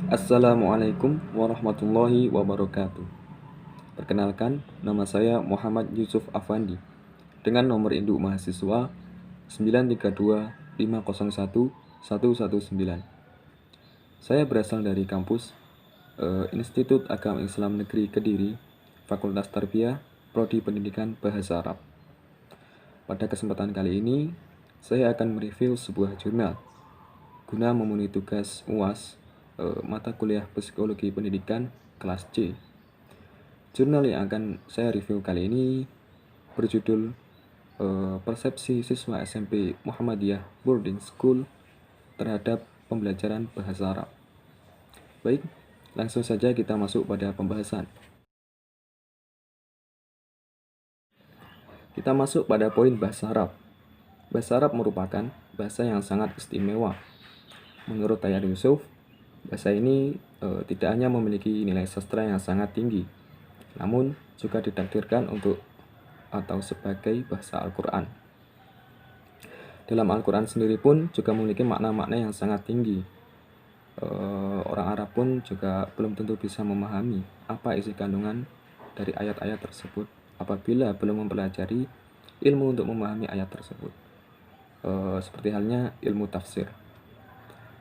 Assalamualaikum warahmatullahi wabarakatuh. Perkenalkan, nama saya Muhammad Yusuf Afandi dengan nomor induk mahasiswa 932501119. Saya berasal dari kampus Institut Agama Islam Negeri Kediri, Fakultas Tarbiyah, Prodi Pendidikan Bahasa Arab. Pada kesempatan kali ini, saya akan mereview sebuah jurnal guna memenuhi tugas UAS mata kuliah Psikologi Pendidikan kelas C. Jurnal yang akan saya review kali ini berjudul Persepsi Siswa SMP Muhammadiyah Boarding School terhadap Pembelajaran Bahasa Arab. Baik, langsung saja kita masuk pada pembahasan. Kita masuk pada poin bahasa Arab. Bahasa Arab merupakan bahasa yang sangat istimewa. Menurut Tayyar Yusuf, bahasa ini tidak hanya memiliki nilai sastra yang sangat tinggi, namun juga ditakdirkan untuk atau sebagai bahasa Al-Quran. Dalam Al-Quran sendiri pun juga memiliki makna-makna yang sangat tinggi. Orang Arab pun juga belum tentu bisa memahami apa isi kandungan dari ayat-ayat tersebut apabila belum mempelajari ilmu untuk memahami ayat tersebut. Seperti halnya ilmu tafsir.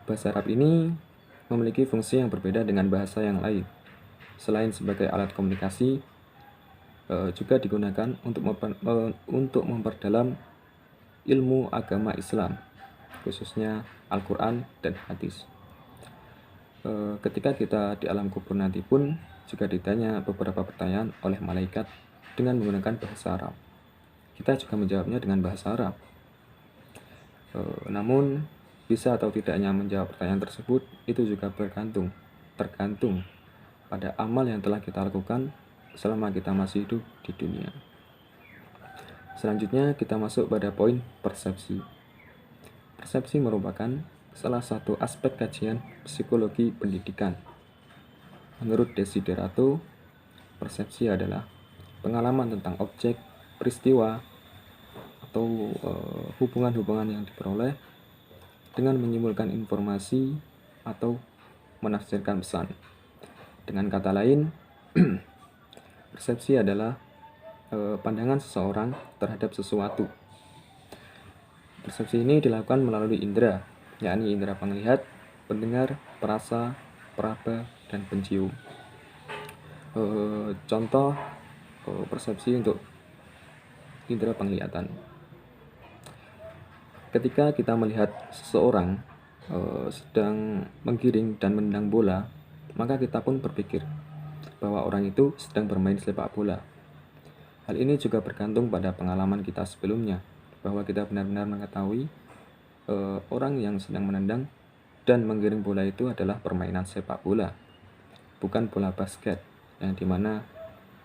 Bahasa Arab ini memiliki fungsi yang berbeda dengan bahasa yang lain. Selain sebagai alat komunikasi, juga digunakan untuk memperdalam ilmu agama Islam, khususnya Al-Quran dan hadis. Ketika kita di alam kubur nanti pun juga ditanya beberapa pertanyaan oleh malaikat dengan menggunakan bahasa Arab. Kita juga menjawabnya dengan bahasa Arab. Namun bisa atau tidaknya menjawab pertanyaan tersebut itu juga tergantung pada amal yang telah kita lakukan selama kita masih hidup di dunia. Selanjutnya kita masuk pada poin persepsi. Persepsi merupakan salah satu aspek kajian psikologi pendidikan. Menurut Desiderato, persepsi adalah pengalaman tentang objek, peristiwa, atau hubungan-hubungan yang diperoleh dengan menyimpulkan informasi atau menafsirkan pesan. Dengan kata lain, persepsi adalah pandangan seseorang terhadap sesuatu. Persepsi ini dilakukan melalui indera, yakni indera penglihat, pendengar, perasa, peraba, dan pencium. Contoh persepsi untuk indera penglihatan. Ketika kita melihat seseorang sedang menggiring dan menendang bola, maka kita pun berpikir bahwa orang itu sedang bermain sepak bola. Hal ini juga bergantung pada pengalaman kita sebelumnya, bahwa kita benar-benar mengetahui orang yang sedang menendang dan menggiring bola itu adalah permainan sepak bola, bukan bola basket, yang dimana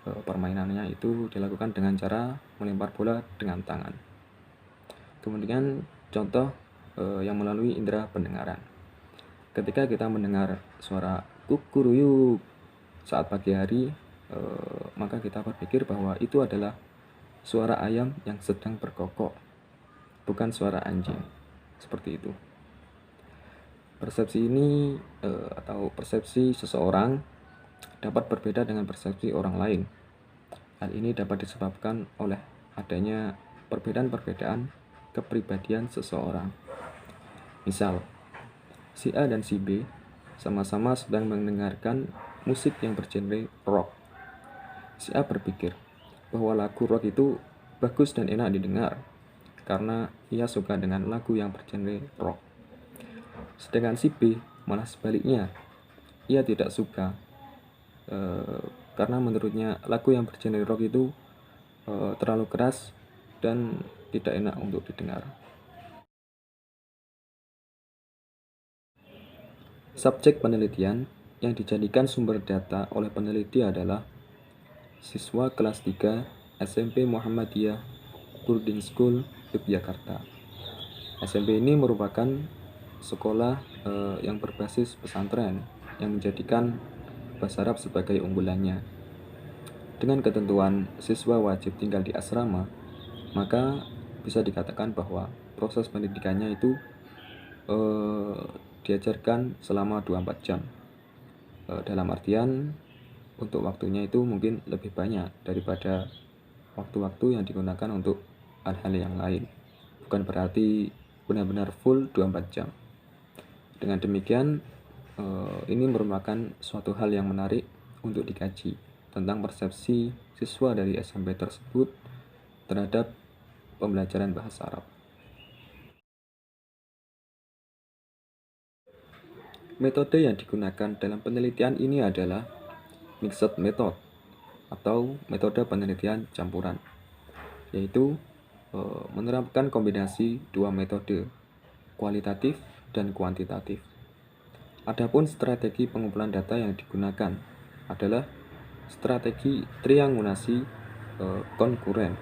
permainannya itu dilakukan dengan cara melempar bola dengan tangan. Kemudian contoh yang melalui indera pendengaran. Ketika kita mendengar suara kukuruyuk saat pagi hari, maka kita berpikir bahwa itu adalah suara ayam yang sedang berkokok, bukan suara anjing. Seperti itu. Persepsi ini atau persepsi seseorang dapat berbeda dengan persepsi orang lain. Hal ini dapat disebabkan oleh adanya perbedaan-perbedaan kepribadian seseorang. Misal, si A dan si B sama-sama sedang mendengarkan musik yang bergenre rock. Si A berpikir bahwa lagu rock itu bagus dan enak didengar karena ia suka dengan lagu yang bergenre rock. Sedangkan si B malah sebaliknya, ia tidak suka karena menurutnya lagu yang bergenre rock itu terlalu keras dan tidak enak untuk didengar. Subjek penelitian yang dijadikan sumber data oleh peneliti adalah siswa kelas 3 SMP Muhammadiyah Boarding School Yogyakarta. SMP ini merupakan sekolah yang berbasis pesantren yang menjadikan bahasa Arab sebagai unggulannya. Dengan ketentuan siswa wajib tinggal di asrama, maka bisa dikatakan bahwa proses pendidikannya itu diajarkan selama 24 jam. dalam artian untuk waktunya itu mungkin lebih banyak daripada waktu-waktu yang digunakan untuk hal-hal yang lain. Bukan berarti benar-benar full 24 jam. Dengan demikian, ini merupakan suatu hal yang menarik untuk dikaji tentang persepsi siswa dari SMP tersebut terhadap pembelajaran bahasa Arab. Metode yang digunakan dalam penelitian ini adalah mixed method atau metode penelitian campuran, yaitu menerapkan kombinasi dua metode, kualitatif dan kuantitatif. Adapun strategi pengumpulan data yang digunakan adalah strategi triangulasi konkuren,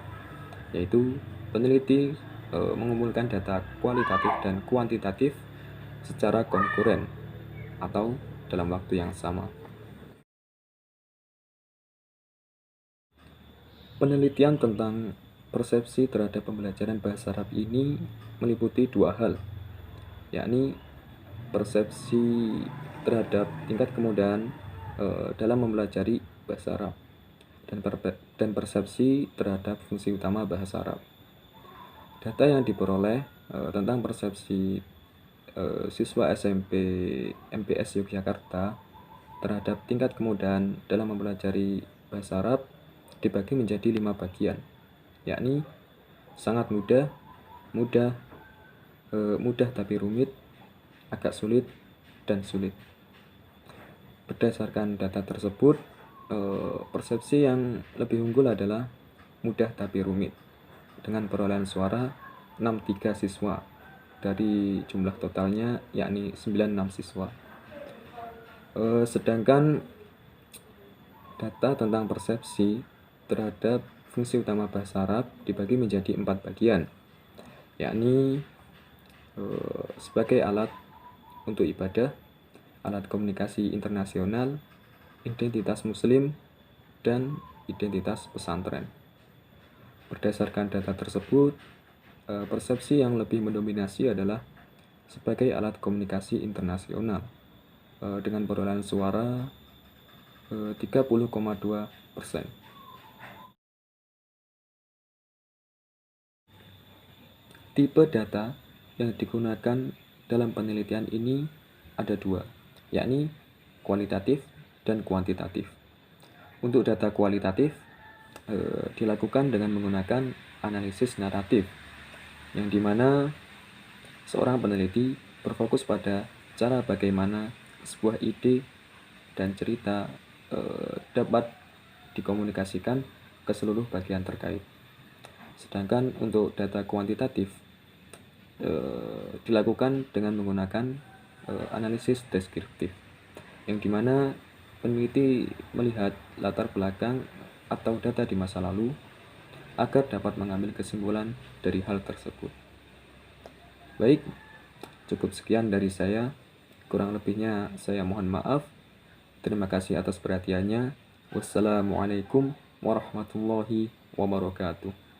yaitu peneliti mengumpulkan data kualitatif dan kuantitatif secara konkuren atau dalam waktu yang sama. Penelitian tentang persepsi terhadap pembelajaran bahasa Arab ini meliputi dua hal, yakni persepsi terhadap tingkat kemudahan dalam mempelajari bahasa Arab dan persepsi terhadap fungsi utama bahasa Arab. Data yang diperoleh tentang persepsi siswa SMP MPS Yogyakarta terhadap tingkat kemudahan dalam mempelajari bahasa Arab dibagi menjadi 5 bagian, yakni sangat mudah, mudah, mudah tapi rumit, agak sulit, dan sulit. Berdasarkan data tersebut, persepsi yang lebih unggul adalah mudah tapi rumit dengan perolehan suara 63 siswa dari jumlah totalnya, yakni 96 siswa. Sedangkan data tentang persepsi terhadap fungsi utama bahasa Arab dibagi menjadi 4 bagian, yakni sebagai alat untuk ibadah, alat komunikasi internasional, identitas muslim, dan identitas pesantren. Berdasarkan data tersebut, persepsi yang lebih mendominasi adalah sebagai alat komunikasi internasional dengan perolehan suara 30,2%. Tipe data yang digunakan dalam penelitian ini ada dua, yakni kualitatif dan kuantitatif. Untuk data kualitatif dilakukan dengan menggunakan analisis naratif, yang dimana seorang peneliti berfokus pada cara bagaimana sebuah ide dan cerita dapat dikomunikasikan ke seluruh bagian terkait. Sedangkan untuk data kuantitatif dilakukan dengan menggunakan analisis deskriptif, yang dimana peneliti melihat latar belakang atau data di masa lalu agar dapat mengambil kesimpulan dari hal tersebut. Baik, cukup sekian dari saya. Kurang lebihnya saya mohon maaf. Terima kasih atas perhatiannya. Wassalamualaikum warahmatullahi wabarakatuh.